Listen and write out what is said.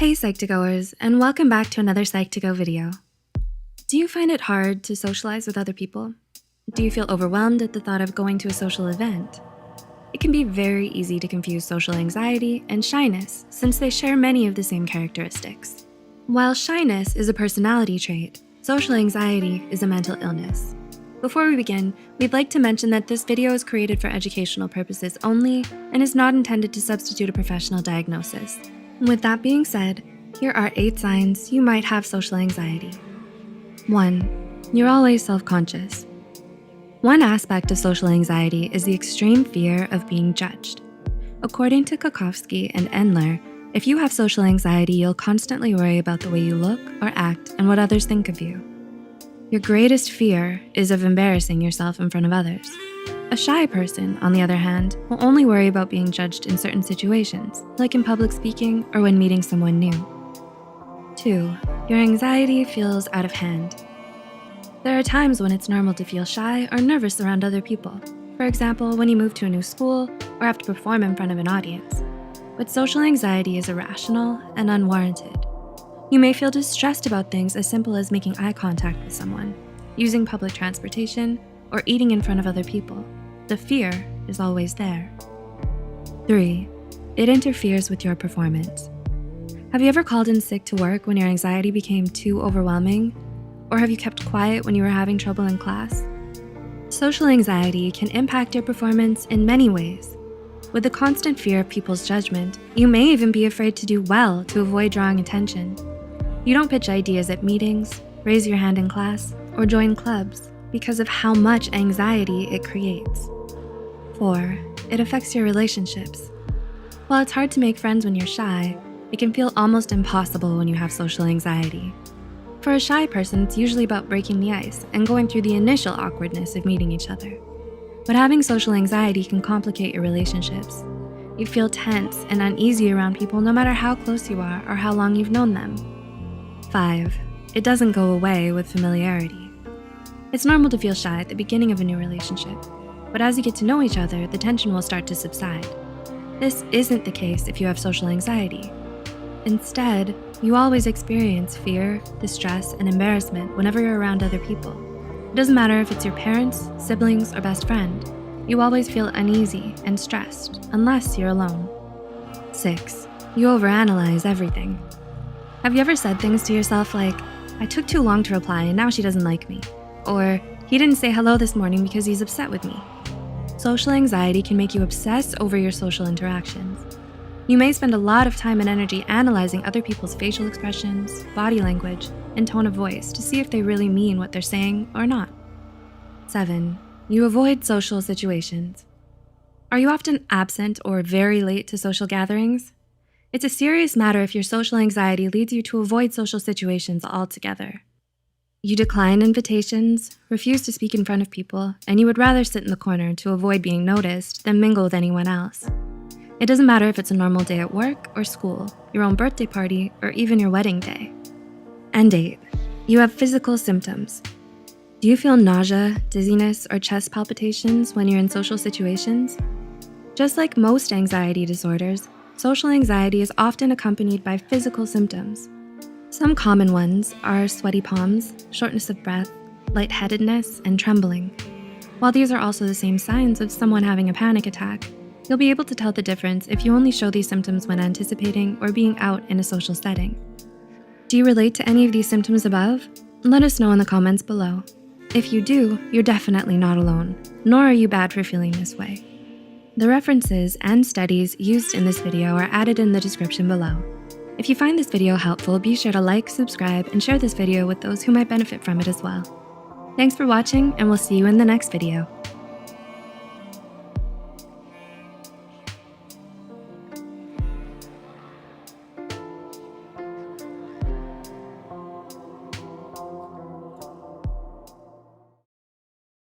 Hey Psych2Goers, and welcome back to another Psych2Go video. Do you find it hard to socialize with other people? Do you feel overwhelmed at the thought of going to a social event? It can be very easy to confuse social anxiety and shyness since they share many of the same characteristics. While shyness is a personality trait, social anxiety is a mental illness. Before we begin, we'd like to mention that this video is created for educational purposes only and is not intended to substitute a professional diagnosis. With that being said, here are 8 signs you might have social anxiety. 1. You're always self-conscious. One aspect of social anxiety is the extreme fear of being judged. According to Kakowski and Endler, if you have social anxiety, you'll constantly worry about the way you look or act and what others think of you. Your greatest fear is of embarrassing yourself in front of others. A shy person, on the other hand, will only worry about being judged in certain situations, like in public speaking or when meeting someone new. 2. Your anxiety feels out of hand. There are times when it's normal to feel shy or nervous around other people. For example, when you move to a new school or have to perform in front of an audience. But social anxiety is irrational and unwarranted. You may feel distressed about things as simple as making eye contact with someone, using public transportation, or eating in front of other people. The fear is always there. 3. It interferes with your performance. Have you ever called in sick to work when your anxiety became too overwhelming? Or have you kept quiet when you were having trouble in class? Social anxiety can impact your performance in many ways. With the constant fear of people's judgment, you may even be afraid to do well to avoid drawing attention. You don't pitch ideas at meetings, raise your hand in class, or join clubs because of how much anxiety it creates. 4. It affects your relationships. While it's hard to make friends when you're shy, it can feel almost impossible when you have social anxiety. For a shy person, it's usually about breaking the ice and going through the initial awkwardness of meeting each other. But having social anxiety can complicate your relationships. You feel tense and uneasy around people no matter how close you are or how long you've known them. 5. It doesn't go away with familiarity. It's normal to feel shy at the beginning of a new relationship, but as you get to know each other, the tension will start to subside. This isn't the case if you have social anxiety. Instead, you always experience fear, distress, and embarrassment whenever you're around other people. It doesn't matter if it's your parents, siblings, or best friend. You always feel uneasy and stressed unless you're alone. 6. You overanalyze everything. Have you ever said things to yourself like, I took too long to reply and now she doesn't like me? Or, he didn't say hello this morning because he's upset with me. Social anxiety can make you obsess over your social interactions. You may spend a lot of time and energy analyzing other people's facial expressions, body language, and tone of voice to see if they really mean what they're saying or not. 7. You avoid social situations. Are you often absent or very late to social gatherings? It's a serious matter if your social anxiety leads you to avoid social situations altogether. You decline invitations, refuse to speak in front of people, and you would rather sit in the corner to avoid being noticed than mingle with anyone else. It doesn't matter if it's a normal day at work or school, your own birthday party, or even your wedding day. And 8. You have physical symptoms. Do you feel nausea, dizziness, or chest palpitations when you're in social situations? Just like most anxiety disorders, social anxiety is often accompanied by physical symptoms. Some common ones are sweaty palms, shortness of breath, lightheadedness, and trembling. While these are also the same signs of someone having a panic attack, you'll be able to tell the difference if you only show these symptoms when anticipating or being out in a social setting. Do you relate to any of these symptoms above? Let us know in the comments below. If you do, you're definitely not alone, nor are you bad for feeling this way. The references and studies used in this video are added in the description below. If you find this video helpful, be sure to like, subscribe, and share this video with those who might benefit from it as well. Thanks for watching, and we'll see you in the next video.